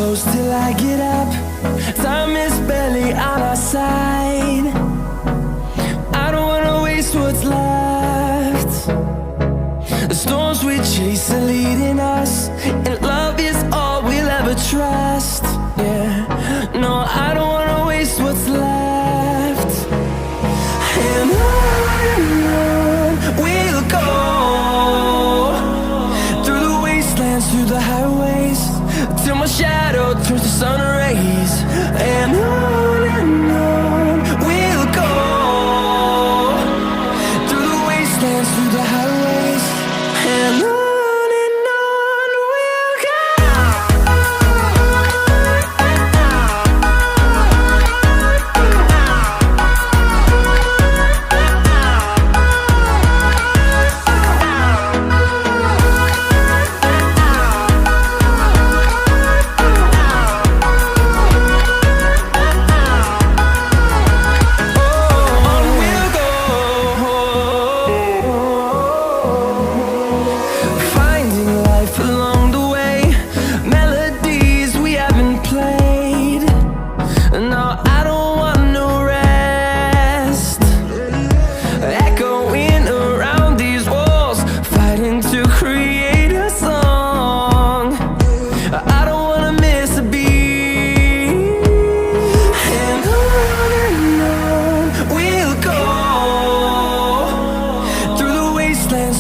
close till I get up. Time is barely on our side. I don't wanna waste what's left. The storms we chase are leading us, and love is all we'll ever trust. Yeah, no, I don't wanna waste what's left. And on we'll go, through the wastelands, through the highways, till my shadow turns to sun rays. And on we'll go, through the wastelands, through the highways, and on we'll go.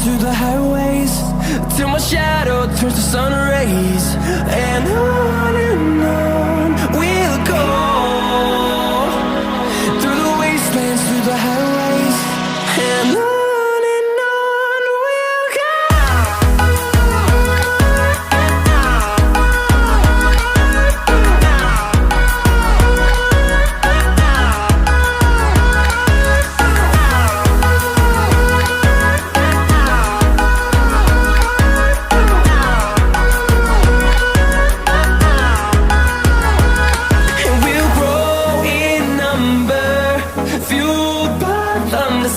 Through the highways, till my shadow turns to sun rays. And on we'll go, through the wastelands, through the highways, and on we'll go.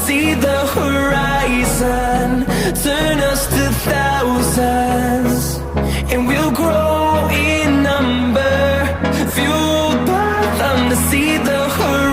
See the horizon turn us to thousands, and we'll grow in number, fueled by them to see the horizon.